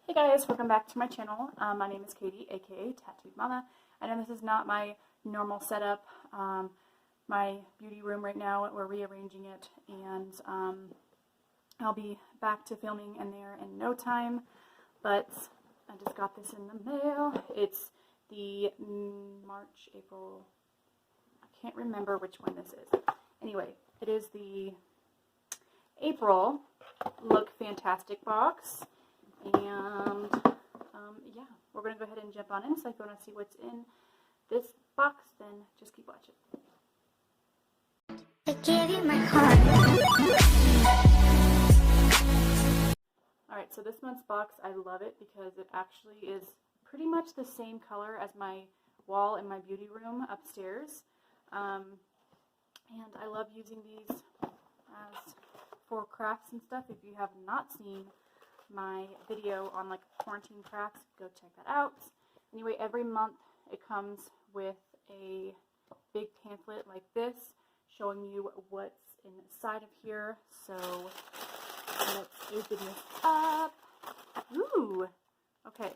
Hey guys, welcome back to my channel. My name is Katie, aka Tattooed Mama. I know this is not my normal setup. My beauty room right now, we're rearranging it, and I'll be back to filming in there in no time. But I just got this in the mail. It's the March, April, I can't remember which one this is. Anyway, it is the April Look Fantastic box. And yeah, we're going to go ahead and jump on in. So if you want to see what's in this box, then just keep watching. I gave you my heart. Alright, so this month's box, I love it because it actually is pretty much the same color as my wall in my beauty room upstairs. And I love using these as for crafts and stuff. If you have not seen my video on like quarantine crafts, go check that out. Anyway, every month it comes with a big pamphlet like this showing you what's inside of here. So let's open this up. Ooh, okay,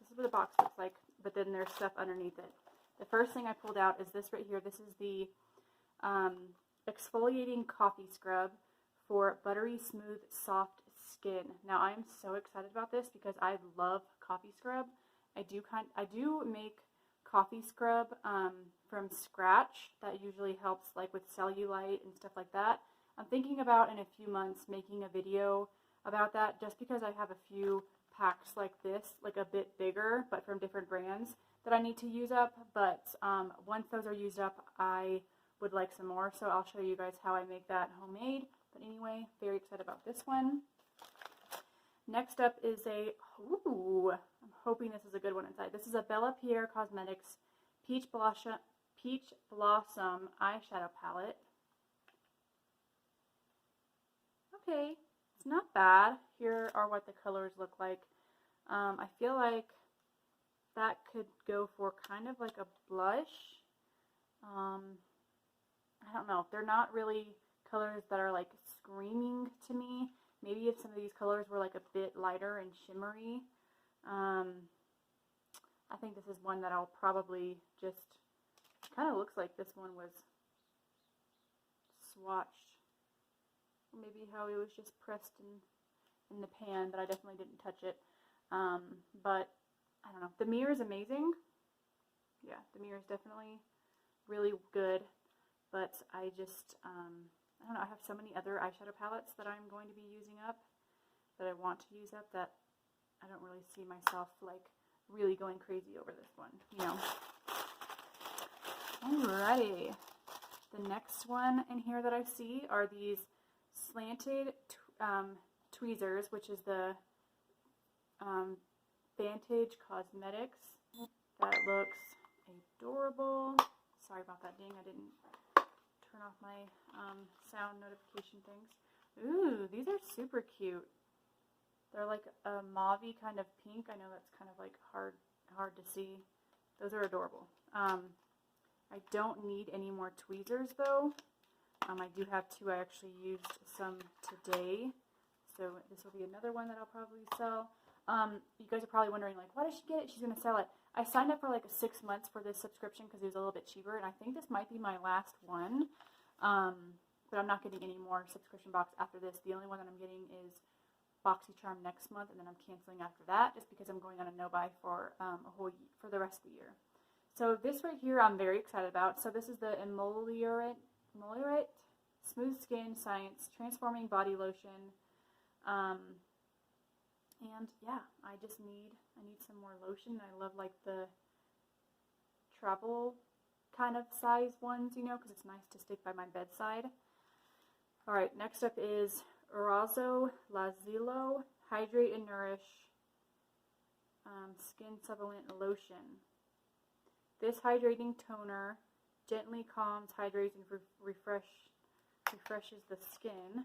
this is what the box looks like, but then there's stuff underneath it. The first thing I pulled out is this right here. This is the exfoliating coffee scrub for buttery smooth soft skin. Now I am so excited about this because I love coffee scrub. I do make coffee scrub from scratch. That usually helps like with cellulite and stuff like that. I'm thinking about in a few months making a video about that, just because I have a few packs like this, like a bit bigger but from different brands, that I need to use up. But once those are used up, I would like some more, so I'll show you guys how I make that homemade. But anyway, very excited about this one. Next up is a, ooh, I'm hoping this is a good one inside. This is a Bella Pierre Cosmetics Peach Blossom eyeshadow palette. Okay, it's not bad. Here are what the colors look like. I feel like that could go for kind of like a blush. I don't know. They're not really colors that are like screaming to me. Maybe if some of these colors were like a bit lighter and shimmery. I think this is one that I'll probably just, kind of looks like this one was swatched. Maybe how it was just pressed in the pan, but I definitely didn't touch it. But I don't know. The mirror is amazing. Yeah, the mirror is definitely really good. But I just, I don't know, I have so many other eyeshadow palettes that I'm going to be using up, that I want to use up, that I don't really see myself like really going crazy over this one, you know. Alrighty. The next one in here that I see are these slanted tweezers, which is the Vantage Cosmetics. That looks adorable. Sorry about that, ding, I didn't turn off my sound notification things. Ooh, these are super cute. They're like a mauve-y kind of pink. I know that's kind of like hard to see. Those are adorable. I don't need any more tweezers though. I do have two. I actually used some today, so this will be another one that I'll probably sell. You guys are probably wondering, like, why did she get it? She's going to sell it. I signed up for like 6 months for this subscription because it was a little bit cheaper, and I think this might be my last one. But I'm not getting any more subscription box after this. The only one that I'm getting is BoxyCharm next month, and then I'm canceling after that just because I'm going on a no-buy for for the rest of the year. So this right here I'm very excited about. So this is the Emoliorate Smooth Skin Science Transforming Body Lotion. And yeah, I need some more lotion. I love like the travel kind of size ones, you know, because it's nice to stick by my bedside. Alright, next up is Orazo Lazilo Hydrate and Nourish Skin Supplement Lotion. This hydrating toner gently calms, hydrates, and refreshes the skin.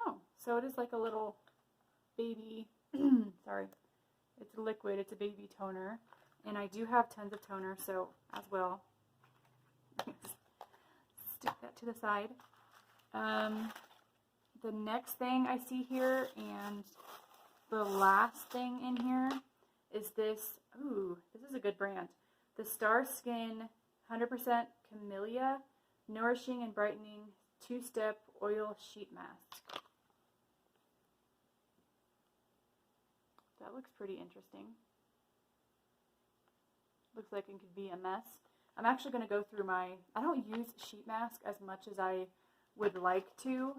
Oh, so it is like a little baby, sorry, it's liquid, it's a baby toner, and I do have tons of toner, so as well, stick that to the side. The next thing I see here, and the last thing in here is this. Ooh, this is a good brand. The Star Skin 100% Camellia Nourishing and Brightening 2-Step Oil Sheet Mask. That looks pretty interesting. Looks like it could be a mess. I'm actually going to go through my, I don't use sheet mask as much as I would like to,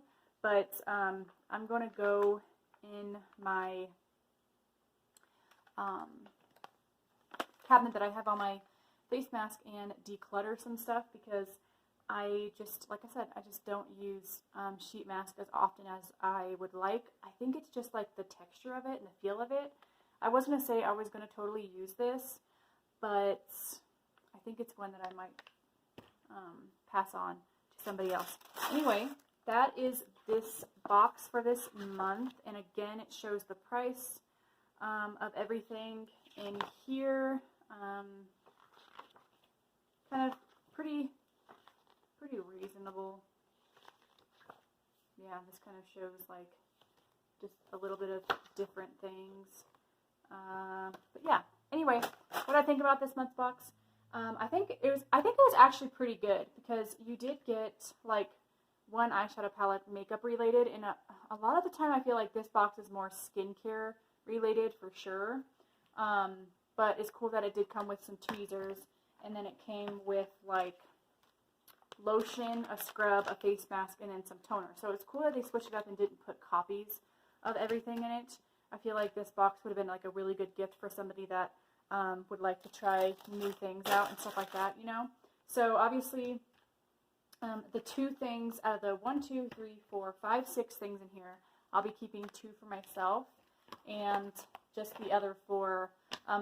but I'm going to go in my cabinet that I have all my face mask and declutter some stuff, because I just, like I said, I just don't use sheet mask as often as I would like. I think it's just like the texture of it and the feel of it. I was going to say I was going to totally use this, but I think it's one that I might pass on to somebody else. Anyway, that is this box for this month, and again, it shows the price of everything in here. Kind of pretty reasonable. Yeah, this kind of shows like just a little bit of different things. But yeah, anyway, what I think about this month's box, I think it was actually pretty good, because you did get like one eyeshadow palette makeup related, and a lot of the time I feel like this box is more skincare related for sure. But it's cool that it did come with some tweezers, and then it came with like lotion, a scrub, a face mask, and then some toner. So it's cool that they switched it up and didn't put copies of everything in it. I feel like this box would have been like a really good gift for somebody that would like to try new things out and stuff like that, you know. So obviously, the 2 things out of the 1, 2, 3, 4, 5, 6 things in here, I'll be keeping 2 for myself, and just the other 4,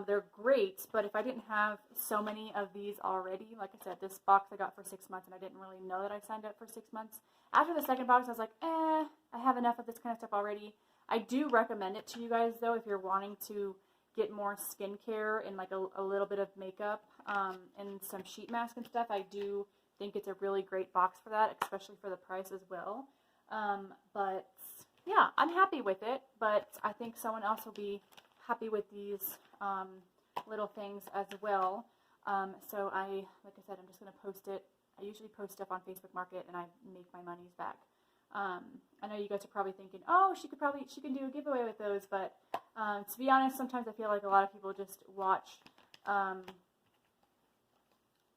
they're great, but if I didn't have so many of these already, like I said, this box I got for 6 months, and I didn't really know that I signed up for 6 months. After the second box, I was like, I have enough of this kind of stuff already. I do recommend it to you guys, though, if you're wanting to get more skincare and like a little bit of makeup and some sheet mask and stuff. I do think it's a really great box for that, especially for the price as well. But yeah, I'm happy with it, but I think someone else will be happy with these little things as well. So like I said, I'm just going to post it. I usually post stuff on Facebook Market, and I make my monies back. I know you guys are probably thinking, oh, she can do a giveaway with those, but to be honest, sometimes I feel like a lot of people just watch,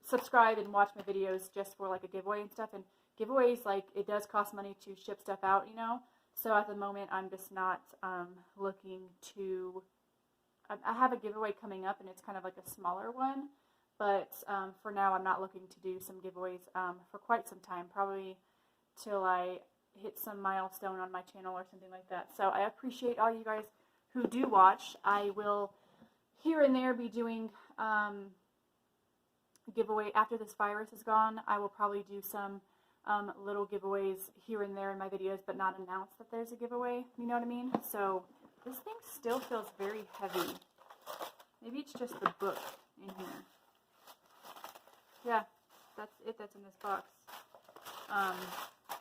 subscribe and watch my videos just for like a giveaway and stuff, and giveaways, like, it does cost money to ship stuff out, you know. So at the moment, I'm just not looking to, I have a giveaway coming up, and it's kind of like a smaller one, but for now, I'm not looking to do some giveaways for quite some time, probably till I hit some milestone on my channel or something like that. So I appreciate all you guys who do watch. I will here and there be doing giveaway after this virus is gone. I will probably do some little giveaways here and there in my videos, but not announce that there's a giveaway, you know what I mean? So this thing still feels very heavy. Maybe it's just the book in here. Yeah, that's it that's in this box.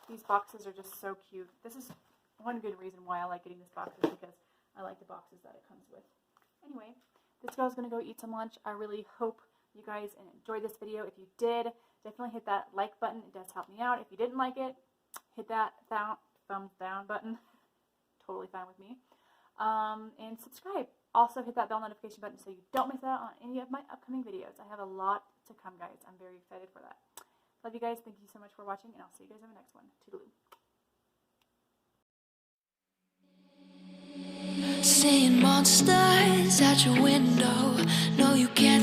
These boxes are just so cute. This is one good reason why I like getting this box, is because I like the boxes that it comes with. Anyway, this girl's going to go eat some lunch. I really hope you guys enjoyed this video. If you did, definitely hit that like button. It does help me out. If you didn't like it, hit that thumbs down button. Totally fine with me. And subscribe. Also hit that bell notification button so you don't miss out on any of my upcoming videos. I have a lot to come, guys. I'm very excited for that. Love you guys. Thank you so much for watching, and I'll see you guys in the next one. Toodaloo. Seeing monsters at your window. No, you can't.